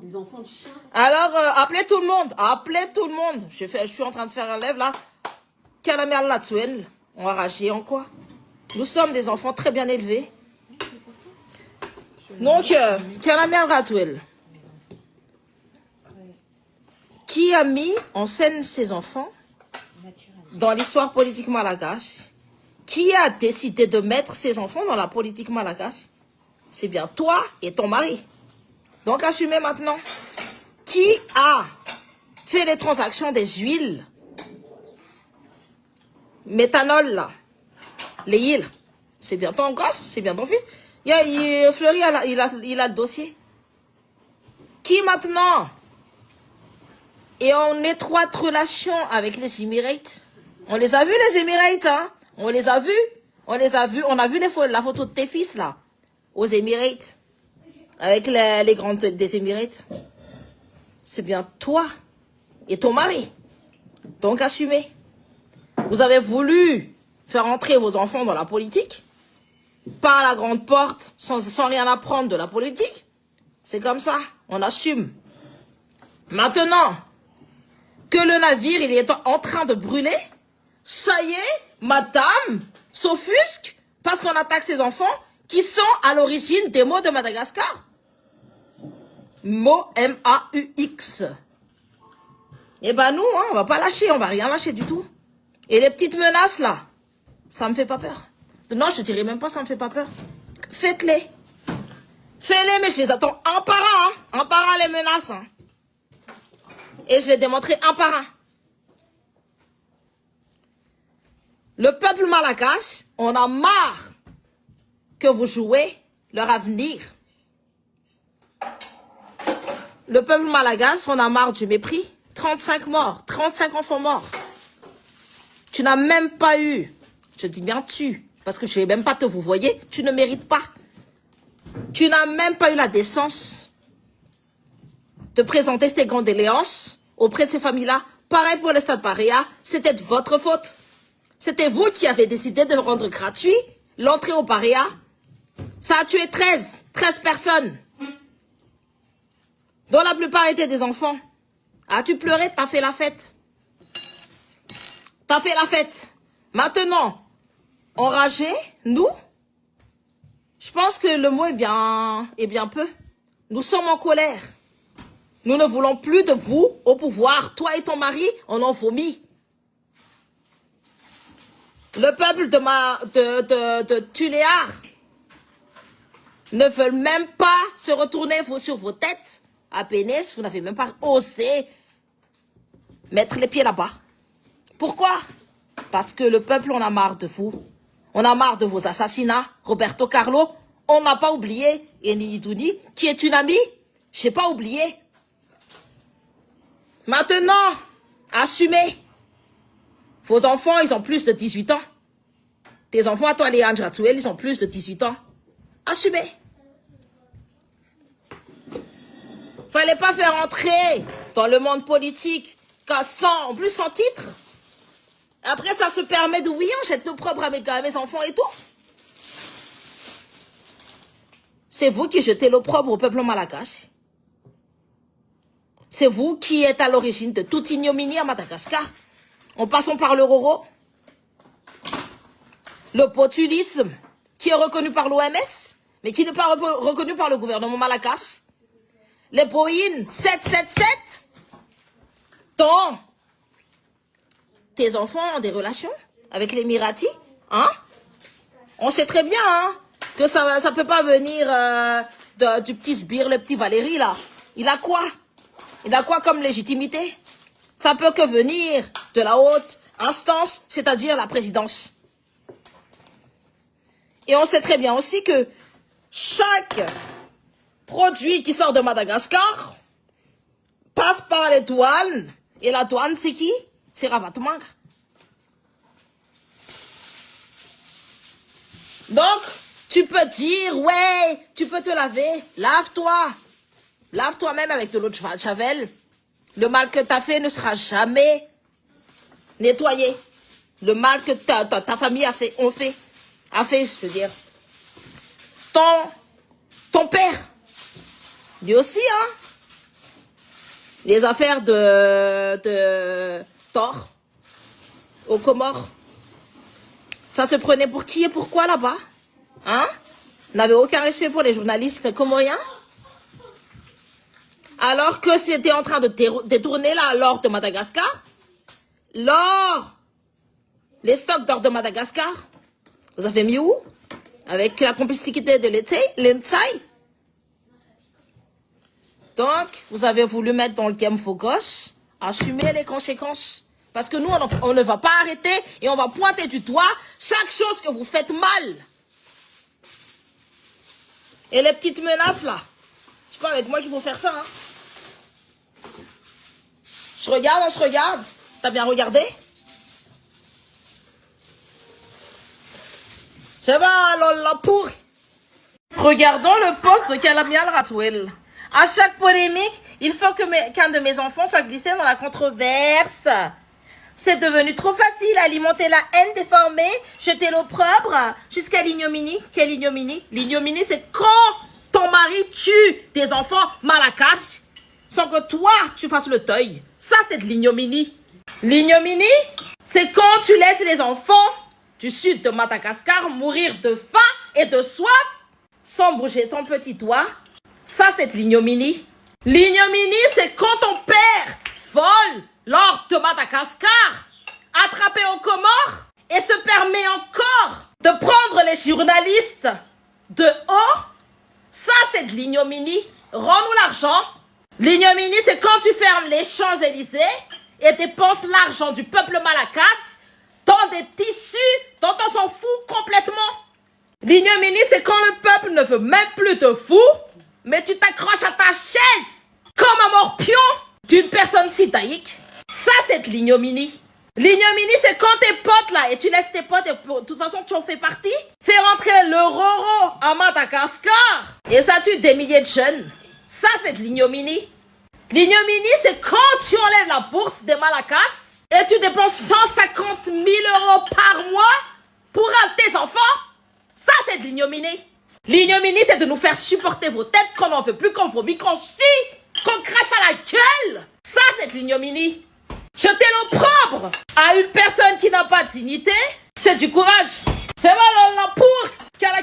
Des enfants de chiens. Alors, appelez tout le monde. Appelez tout le monde. Je suis en train de faire un live là. On va rager en quoi? Nous sommes des enfants très bien élevés. Donc, qui a mis en scène ses enfants dans l'histoire politique malgache? Qui a décidé de mettre ses enfants dans la politique malgache? C'est bien toi et ton mari. Donc, assumez maintenant. Qui a fait les transactions des huiles? Méthanol, là. Les huiles. C'est bien ton gosse, c'est bien ton fils. Fleury, il a le dossier. Qui maintenant est en étroite relation avec les Émirates? On les a vus, les Émirates, hein? On les a vus. On a vu la photo de tes fils, là. Aux Émirates. Avec les grandes des Émirates. C'est bien toi et ton mari. Donc assumez. Vous avez voulu faire entrer vos enfants dans la politique par la grande porte sans rien apprendre de la politique. C'est comme ça, on assume. Maintenant que le navire il est en train de brûler, ça y est, madame s'offusque parce qu'on attaque ses enfants qui sont à l'origine des mots de Madagascar. Mots M-A-U-X. Eh ben nous, hein, on va pas lâcher, on va rien lâcher du tout. Et les petites menaces là, ça me fait pas peur. Non, je dirais même pas ça me fait pas peur. Faites-les. Faites-les, mais je les attends un par un. Hein. Un par un les menaces. Hein. Et je les démontrerai un par un. Le peuple malgache, on a marre que vous jouez leur avenir. Le peuple malgache, on a marre du mépris. 35 morts, 35 enfants morts. Tu n'as même pas eu, je dis bien tu, parce que je ne vais même pas te vous voyez, tu ne mérites pas. Tu n'as même pas eu la décence de présenter tes condoléances auprès de ces familles-là. Pareil pour le Stade Paria, c'était de votre faute. C'était vous qui avez décidé de rendre gratuit l'entrée au Paria. Ça a tué 13 personnes, dont la plupart étaient des enfants. As-tu pleuré? T'as fait la fête. T'as fait la fête. Maintenant, enragé, nous, je pense que le mot est bien peu. Nous sommes en colère. Nous ne voulons plus de vous au pouvoir. Toi et ton mari, on en vomit. Le peuple de Tuléar ne veulent même pas se retourner sur vos têtes. À Pénès, vous n'avez même pas osé mettre les pieds là-bas. Pourquoi? Parce que le peuple, on a marre de vous. On a marre de vos assassinats. Roberto Carlo, on n'a pas oublié. Et Nidouni, qui est une amie, j'ai pas oublié. Maintenant, assumez. Vos enfants, ils ont plus de 18 ans. Tes enfants, à toi, les Andratouel, ils ont plus de 18 ans. Assumez. Fallait pas faire entrer dans le monde politique en plus sans titre. Après, ça se permet de, oui, on jette l'opprobre à mes enfants et tout. C'est vous qui jetez l'opprobre au peuple malgache. C'est vous qui êtes à l'origine de toute ignominie à Madagascar. En passant par le Roro. Le populisme, qui est reconnu par l'OMS, mais qui n'est pas reconnu par le gouvernement malgache. Les Boeing 777, dont tes enfants ont des relations avec les Miratis, hein? On sait très bien, hein, que ça peut pas venir du petit sbire, le petit Valérie, là. Il a quoi? Il a quoi comme légitimité? Ça peut que venir de la haute instance, c'est-à-dire la présidence. Et on sait très bien aussi que chaque produit qui sort de Madagascar passe par les douanes. Et la douane, c'est qui? C'est Ravatmang. Donc, tu peux dire, ouais, tu peux te laver. Lave-toi. Lave-toi même avec de l'eau de Javel. Le mal que t'as fait ne sera jamais nettoyé. Le mal que ta famille a fait, je veux dire. Ton père, lui aussi, hein. Les affaires de Thor aux Comores. Ça se prenait pour qui et pourquoi là-bas? Hein? N'avait aucun respect pour les journalistes comoriens? Alors que c'était en train de détourner l'or de Madagascar? L'or! Les stocks d'or de Madagascar? Vous avez mis où? Avec la complicité de l'Ensai? Donc, vous avez voulu mettre dans le game focus, assumer les conséquences. Parce que nous, on ne va pas arrêter et on va pointer du doigt chaque chose que vous faites mal. Et les petites menaces là, c'est pas avec moi qu'il faut faire ça. Hein. Je regarde, on se regarde. T'as bien regardé? C'est bon, Lola pourri. Regardons le poste de Kalamial Ratswell. À chaque polémique, il faut qu'un de mes enfants soit glissé dans la controverse. C'est devenu trop facile, alimenter la haine déformée, jeter l'opprobre, jusqu'à l'ignominie. Quelle ignominie? L'ignominie, c'est quand ton mari tue des enfants malacasses sans que toi, tu fasses le deuil. Ça, c'est de l'ignominie. L'ignominie, c'est quand tu laisses les enfants du sud de Madagascar mourir de faim et de soif sans bouger ton petit doigt. Ça, c'est de l'ignominie. L'ignominie, c'est quand ton père vole l'or de Madagascar, attrapé aux Comores, et se permet encore de prendre les journalistes de haut. Ça, c'est de l'ignominie. Rends-nous l'argent. L'ignominie, c'est quand tu fermes les Champs-Élysées et dépenses l'argent du peuple malakas dans des tissus dont on s'en fout complètement. L'ignominie, c'est quand le peuple ne veut même plus te foutre, mais tu t'accroches à ta chaise comme un morpion d'une personne sitaïque. Ça, c'est de l'ignominie. L'ignominie, c'est quand tes potes là, et tu laisses tes potes, et de toute façon, tu en fais partie, fais rentrer le Roro à Madagascar, et ça tue des milliers de jeunes. Ça, c'est de l'ignominie. L'ignominie, c'est quand tu enlèves la bourse des Malakas, et tu dépenses 150 000 € par mois pour tes enfants. Ça, c'est de l'ignominie. L'ignominie, c'est de nous faire supporter vos têtes quand on ne veut plus, qu'on vomit, qu'on chie, qu'on crache à la gueule. Ça, c'est de l'ignominie. Jeter l'opprobre à une personne qui n'a pas de dignité, c'est du courage. C'est mal la pour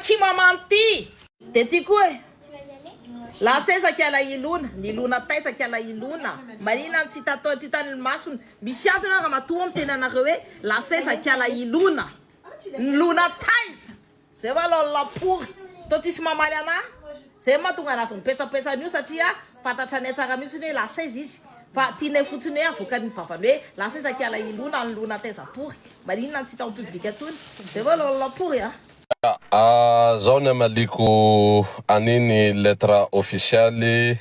qui m'a menti. T'es quoi? La sesa qui a la iluna, ni luna taisa qui a la iluna. Marina titato titan masun. Bishato na ramatuon tena na rewe. La sesa qui a la iluna. Luna taisa. C'est mal la pour. Totisma mariana. C'est ma tunga na son pesa new satia. Fata chaneta ramisune la sesa. Fa tine futune afokan fafanwe. La sesa qui a la iluna luna taisa pour. Marina titan publication. C'est mal la pour ya. Zao ny amaliko aniny lettre officialy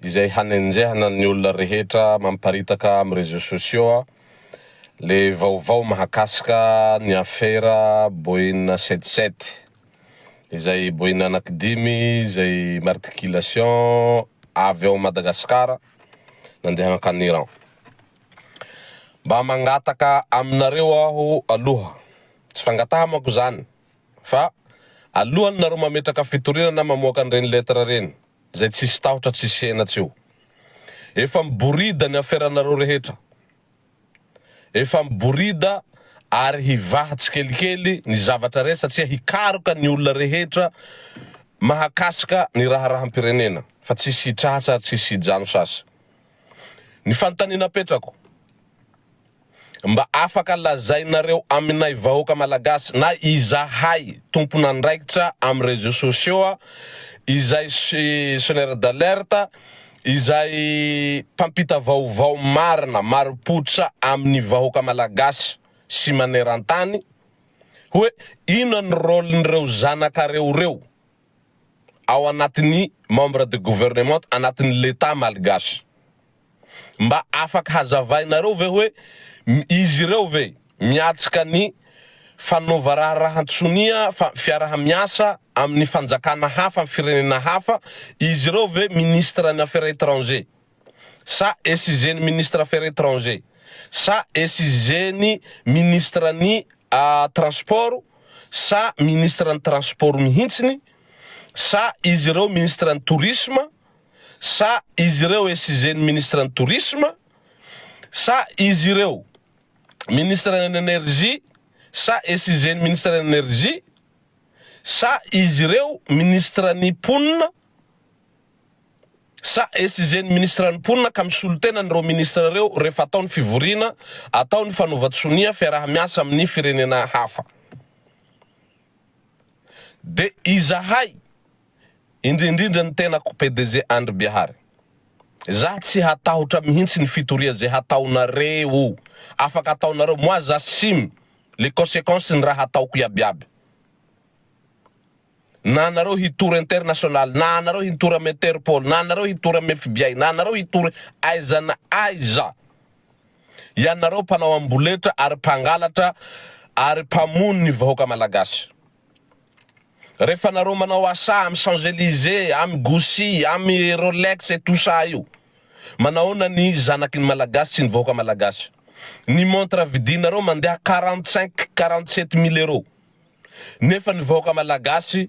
izay hanenjehana ny olona rehetra mamparitaka amin'ny réseaux sociaux le vaovao mahakasika ny affaire Boeing 77 izay Boeing anankidimy izay matriculation avy ao Madagascar nandeha nakany Iran. Mba mangataka aminareo aho aloha, tsy fangataha manko zany fa alohan'ny nareo mametraka fitorinana mamoaka an'ireny lettre reny zay tsisy tahotra tsisy hena tsy io. Efa miborida ny aferanareo rehetra. Efa miborida ary hivaha tsikelikely ny zavatra re satria hikaroka ny olona rehetra mahakasika ny raharaham-pirenena fa tsisy hitrahatra tsisy hijano sasy. Ny fanontaniana petrako mba afaka lazainareo aminay vahoaka malagasy na izahay tompon'andraikitra amin'ny réseaux sociaux izay sonneur d'alerte izay pampita vaovao marina maripotra amin'ny vahoaka malagasy sy maneran-tany hoe ino ny rôlen'ireo zanakareo reo ao anatin'ny membre de gouvernement anatin'ny l'état malgasy. Mba afaka hazavainareo ve hoe izy ireo ve miatrika ny fanaova raha-rahatsonia fiaraha-miasa amin'ny fanjakana hafa firenena hafa, izy ireo ve ministre ny affaires étrangers sa esizeny ministre affaires étrangers sa esizeny ministre ny transport sa ministre ny transport mihitsiny sa izy ireo ministre ny tourisme sa izy ireo SG ministre ny tourisme, sa izy ireo ministre ny énergie, sa SG ministre ny énergie, sa izy ireo ministre ny ponina, sa SG ministre ny ponina ka misolo tena nireo ministre reo rehefa ataony fivoriana, ataony fanovatsonia fiaraha-miasa amin'ny firenena hafa. De izahay indrindrindra ny tenako PDG Andry Bihary, za tsy hatahotra mihitsy ny fitoria zay hataonareo, afaka ataonareo, moi j'assume les conséquences ny raha hataoko iabiaby. Na anareo hitory international, na anareo hitory amy Interpol, na anareo hitory amy FBI, na anareo hitory aiza na aiza, ianareo mpanao amboletra ary mpangalatra ary mpamony ny vahoaka malagasy. Rehefa nareo manao asa amy Champs-Élysées, amy Gucci, amy Rolex et tout ça io, manaona ny zanaky ny malagasy sy ny vahoaka malagasy. Ny montre vidinareo mandeha 45-47 000 euros. Nefa ny vahoaka malagasy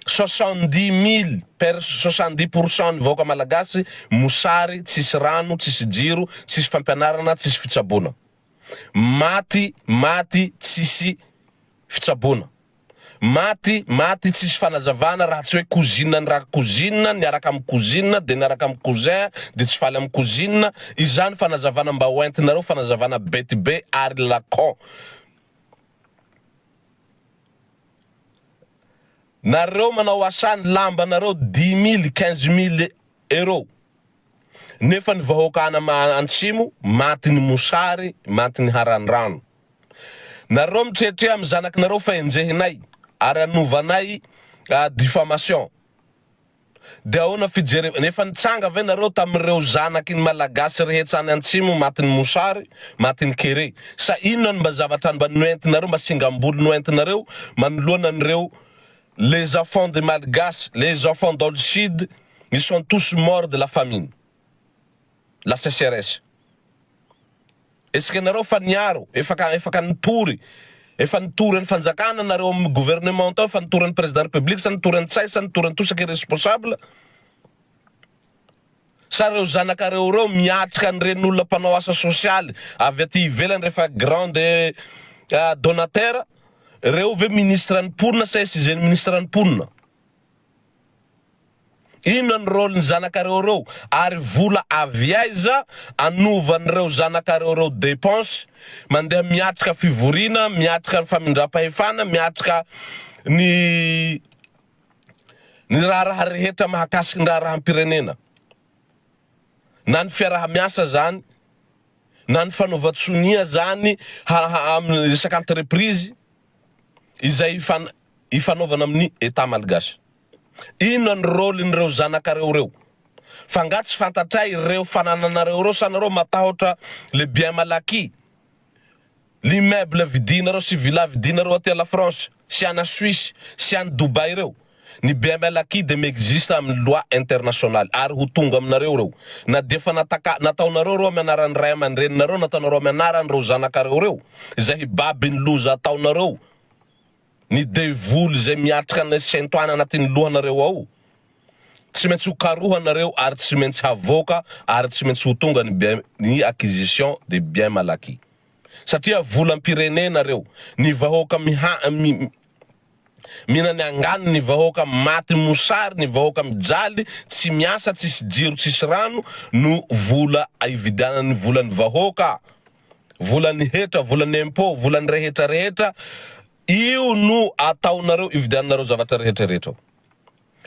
70 000 70% ny vahoaka malagasy mosary, tsisy rano, tsisy jiro, tsisy fampianarana, tsisy fitsabona. Maty tsisy fitsabona. Maty tsisy fanazavana, raha tsy hoe cousine ny raha cousine, niaraka amy cousine, de niaraka amy cousin, de tsy faly amy cousine, izany fanazavana mba hoentinareo, fanazavana bety be ary lacon. Nareo manao asa ny lamba nareo 10 000 15 000 euros. Nefa ny vahoakana antsimo, maty ny mosary, maty ny harandrano. Nareo mitretre amy zanaky nareo fa enjehinay ary anovanay diffamation. De ahoana fijery, nefa nitsanga ve nareo tamireo zanaky ny malagasy rehetsany antsimo, maty ny mosary, maty ny kere. Sa inona ny mba zavatra mba noentinareo, mba singambolo noentinareo, manoloana an'ireo les enfants de Malgaches, les enfants dans le sud, ils sont tous morts de la famine, la sécheresse. Est-ce que nareo fa niaro, efa nitory, efa nitory ny fanjakana nareo amy gouvernement tao, fa nitory ny président république, sa nitory ny tsay, sa nitory ny tout ce qui est responsable. Sa reo zanakareo reo miatrika ny ren'olona mpanao asa sosialy avy aty ivelany rehefa grande donateur, reo ve ministre ny ponina sa SG ministre ny ponina. Ino ny rôle ny zanakareo reo, ary vola avy aiza anovan'ireo zanakareo reo dépense, mandeha miatrika fivoriana, miatrika ny famindram-pahefana, miatrika ny raha rehetra mahakasiky ny raha ampirenena. Na ny fiaraha-miasa zany, na ny fanovatsonia zany amin'ny resaky entreprise izay ifanaovana amin'ny état malgasy. Ino ny rôle n'ireo zanakareo reo? Fangatsy fantatray ireo fanananareo reo, sa nareo matahotra le bien malaky, l'immeuble vidinareo sy villa vidinareo aty à la France, sy ana Suisse, sy ana Dubai reo. Ny bien malaky de m'existe amin'ny loi internationale ary ho tonga aminareo reo. Na defa nataonareo reo amianaran'ny ray aman-dreninareo, nataonareo amianaran'ireo zanakareo reo, izay babiny loza ataonareo, ny devoly zay miatrika ny saintoana anatin'ny lohanareo ao. Tsy maintsy ho karohanareo ary tsy maintsy havoaka ary tsy maintsy ho tonga ny acquisition de bien malaky. Satria volam-pirenena reo, ny vahoaka minany angano, ny vahoaka maty mosary, ny vahoaka mijaly, tsy miasa, tsisy jiro, tsisy rano, no vola ividianany volan'ny vahoaka, volan'ny hetra, volan'ny impôt, volan'ny rehetra, io no ataonareo ividianareo zavatra rehetra.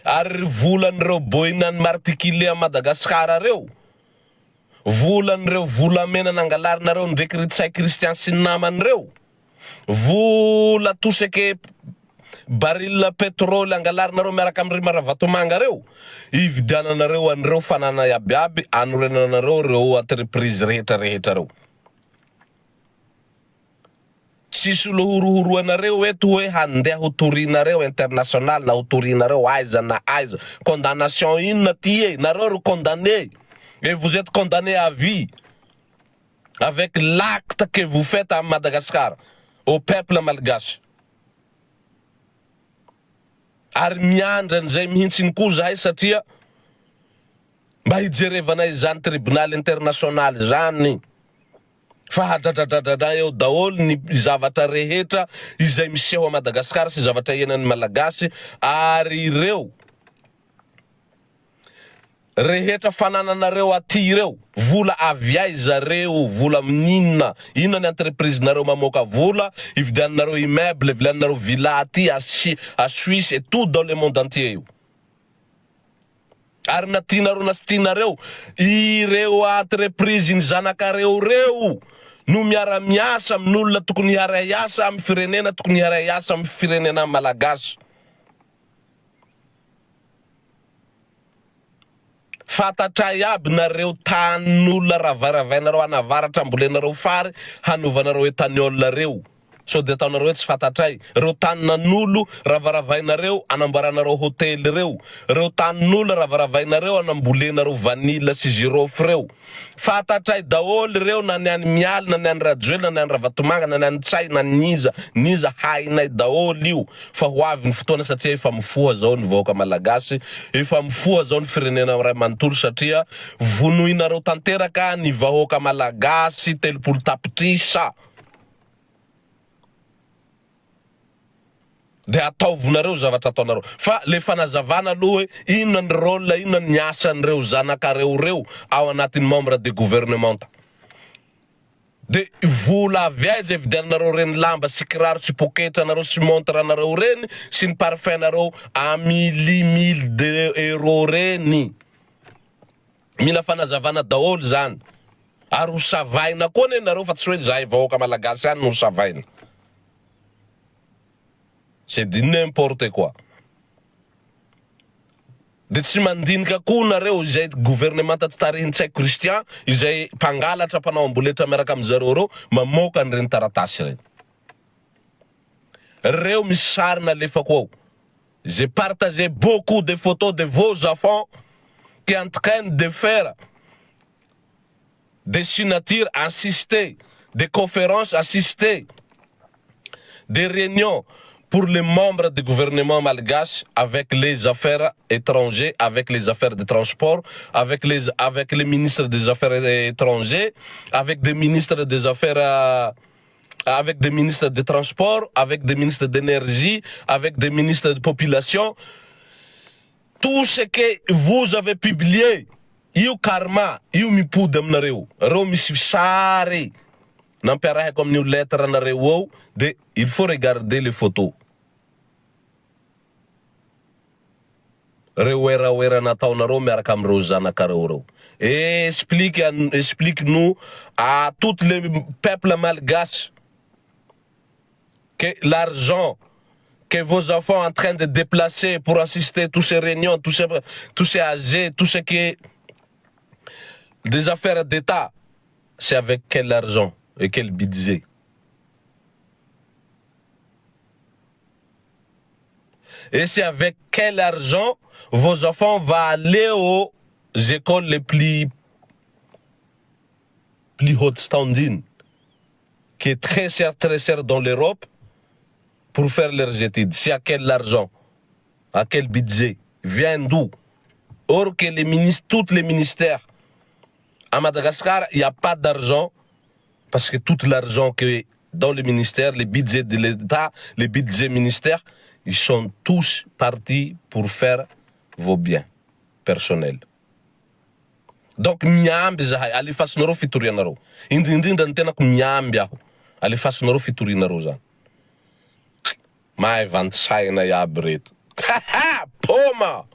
Ary volan'ireo boinany martikile a Madagasikara reo, volan'ireo volamena nangalarinareo ndraiky ritsay Christian sy naman'ireo, vola tout ce que baril pétrole angalarinareo miaraka amin'ny maravatomanga reo, ividiananareo an'ireo fanana iabiaby, anorenanareo reo entreprise rehetra reo. Tsisy lohorohoroanareo eto hoe handeha ho torinareo international na ho torinareo aiza na aiza. Condamnation inona ty e? Nareo ro condamné. Et vous êtes condamné à vie. Avec l'acte que vous faites à Madagascar, au peuple malgache. Ary miandra an'izay mihitsiny koa zahay satria mba hijerevana izany tribunal international zany fa hadradradradra eo daholo ny zavatra rehetra izay miseho a Madagasikara sy zavatra iainan'ny malagasy ary ireo rehetra fanananareo aty ireo vola avy aiza reo vola minina inona ny entreprise nareo mamoaka vola ividianareo immeuble ividianareo villa aty à Suisse et tout dans le monde entier io ary na tianareo na sy tianareo ireo entreprise ny zanakareo reo no miara-miasa amin'olona tokony hiara-iasa amin'ny firenena tokony hiara-iasa amin'ny firenena malagasy fatatra iaby nareo tanin'olona ravaravainareo anavaratra ambolenareo fary hanovanareo etaniolona reo so de ataonareo tsy fantatray reo taninan'olo ravaravainareo anambaranareo hôtely reo tanin'olo ravaravainareo anambolenareo vanilla sy girofle reo fantatray daholo reo na ny any mialy na ny any rajoely na ny any ravatomanga na ny any tsay na niza hainay daholo io fa ho avy ny fotoana satria efa mifoha zao ny vahoaka malagasy efa mifoha zao ny firenena ray manontolo satria vonoinareo tanteraka ny vahoaka malagasy telopolo tapitrisa de ataovonareo zavatra ataonareo fa le fanazavana aloha inona ny rôle inona ny asan'ireo zanakareo reo ao anatin'ny membre de gouvernement de vola avy aiza ividianareo reny lamba sy kiraro sy poketra nareo sy montre nareo reny sy ny parfum nareo à 1000 de euro reny mila fanazavana daholo zany ary ho savaina koa nenareo fa tsy hoe zahay vahoaka malagasy any no savaina. C'est de n'importe quoi. De tsy mandinika koa nareo izay gouvernement tarihintsay Christian izay mpangalatra mpanao amboletra miaraka amin'zareo reo mamoaka an'ireny taratasy reny. Reo misy sarina alefako ao. J'ai partagé beaucoup de photos de vos enfants qui sont en train de faire des signatures assistées, des conférences assistées, des réunions pour les membres du gouvernement malgache avec les affaires étrangères, avec les affaires de transport, avec les ministres des affaires étrangères, avec des ministres des affaires, avec des ministres de transport, avec des ministres d'énergie, avec des ministres de population. Tout ce que vous avez publié, io karma, io mi poudam nareo, ro mi sari. N'empêche comme nous lettres nareo, de il faut regarder les photos. Rewera nataonareo miaraka amreo zanakareo reo. Explique-nous à tous les peuples malgaches que l'argent que vos enfants sont en train de déplacer pour assister à toutes ces réunions, tous ces AG, tout ce qui est des affaires d'État, c'est avec quel argent et quel budget? Et c'est avec quel argent vos enfants vont aller aux écoles les plus hautes standing, qui est très cher dans l'Europe, pour faire leurs études. C'est à quel argent? À quel budget? Vient d'où? Or que les ministres, tous les ministères, à Madagascar, il n'y a pas d'argent, parce que tout l'argent qui est dans les ministères, les budgets de l'État, les budgets ministères, ils sont tous partis pour faire vos biens personnels. Donc, miambi zahay, alifasinaro fiturianaro. Indindinda ntena ku miambi aho. Alifasinaro fiturinaro zany. Mai vantsay na yabi reto. Poma!